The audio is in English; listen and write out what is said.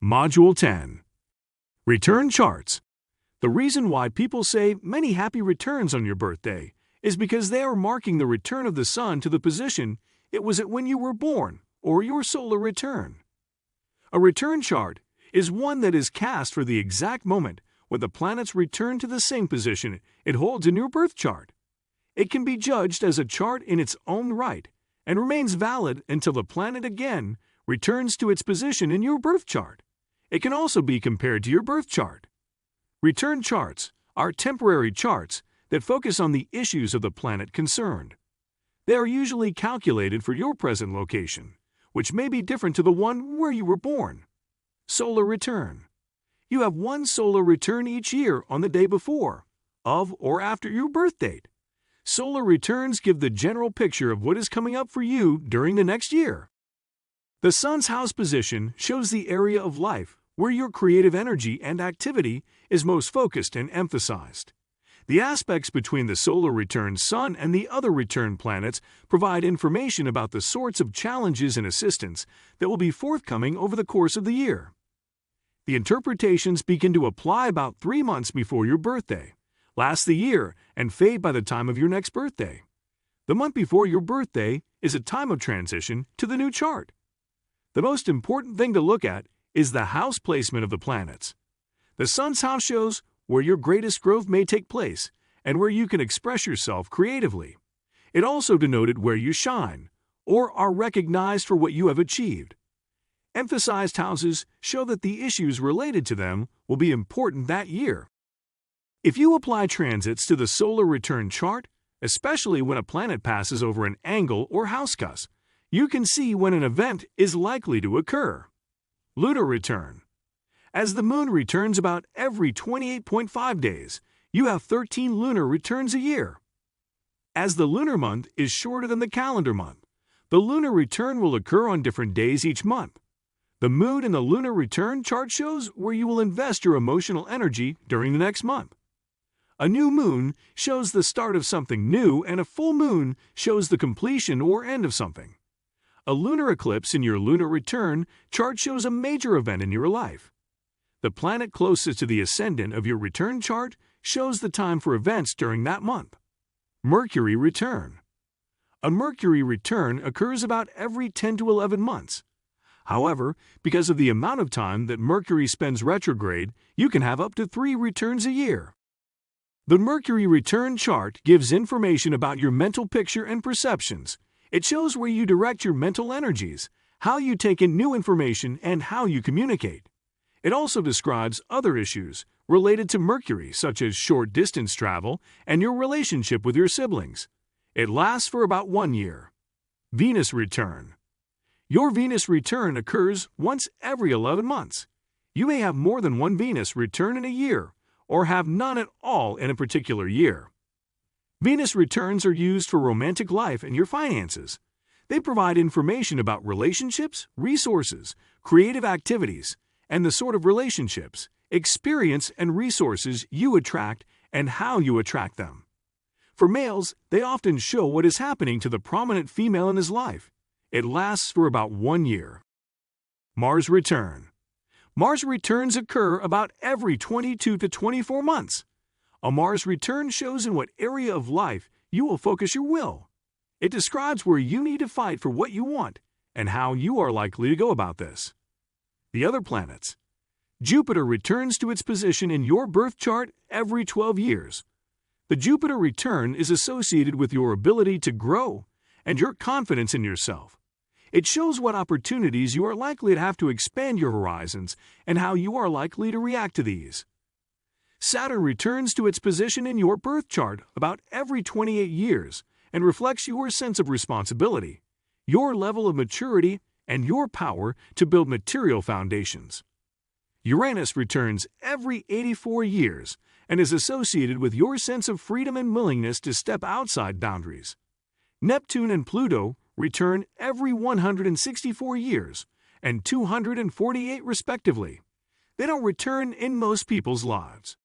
Module 10. Return Charts. The reason why people say many happy returns on your birthday is because they are marking the return of the sun to the position it was at when you were born, or your solar return. A return chart is one that is cast for the exact moment when the planets return to the same position it holds in your birth chart. It can be judged as a chart in its own right and remains valid until the planet again returns to its position in your birth chart. It can also be compared to your birth chart. Return charts are temporary charts that focus on the issues of the planet concerned. They are usually calculated for your present location, which may be different to the one where you were born. Solar return. You have one solar return each year on the day before, of, or after your birth date. Solar returns give the general picture of what is coming up for you during the next year. The sun's house position shows the area of life where your creative energy and activity is most focused and emphasized. The aspects between the solar return sun and the other return planets provide information about the sorts of challenges and assistance that will be forthcoming over the course of the year. The interpretations begin to apply about 3 months before your birthday, last the year, and fade by the time of your next birthday. The month before your birthday is a time of transition to the new chart. The most important thing to look at is the house placement of the planets. The sun's house shows where your greatest growth may take place and where you can express yourself creatively. It also denoted where you shine or are recognized for what you have achieved. Emphasized houses show that the issues related to them will be important that year. If you apply transits to the solar return chart, especially when a planet passes over an angle or house cusp, you can see when an event is likely to occur. Lunar return. As the moon returns about every 28.5 days, you have 13 lunar returns a year. As the lunar month is shorter than the calendar month, the lunar return will occur on different days each month. The moon in the lunar return chart shows where you will invest your emotional energy during the next month. A new moon shows the start of something new, and a full moon shows the completion or end of something. A lunar eclipse in your lunar return chart shows a major event in your life. The planet closest to the ascendant of your return chart shows the time for events during that month. Mercury return. A Mercury return occurs about every 10 to 11 months. However, because of the amount of time that Mercury spends retrograde, you can have up to 3 returns a year. The Mercury return chart gives information about your mental picture and perceptions. It shows where you direct your mental energies, how you take in new information, and how you communicate. It also describes other issues related to Mercury, such as short-distance travel and your relationship with your siblings. It lasts for about 1 year. Venus return. Your Venus return occurs once every 11 months. You may have more than one Venus return in a year, or have none at all in a particular year. Venus returns are used for romantic life and your finances. They provide information about relationships, resources, creative activities, and the sort of relationships, experience, and resources you attract and how you attract them. For males, they often show what is happening to the prominent female in his life. It lasts for about 1 year. Mars return. Mars returns occur about every 22 to 24 months. A Mars return shows in what area of life you will focus your will. It describes where you need to fight for what you want and how you are likely to go about this. The other planets. Jupiter returns to its position in your birth chart every 12 years. The Jupiter return is associated with your ability to grow and your confidence in yourself. It shows what opportunities you are likely to have to expand your horizons and how you are likely to react to these. Saturn returns to its position in your birth chart about every 28 years and reflects your sense of responsibility, your level of maturity, and your power to build material foundations. Uranus returns every 84 years and is associated with your sense of freedom and willingness to step outside boundaries. Neptune and Pluto return every 164 years and 248 respectively. They don't return in most people's lives.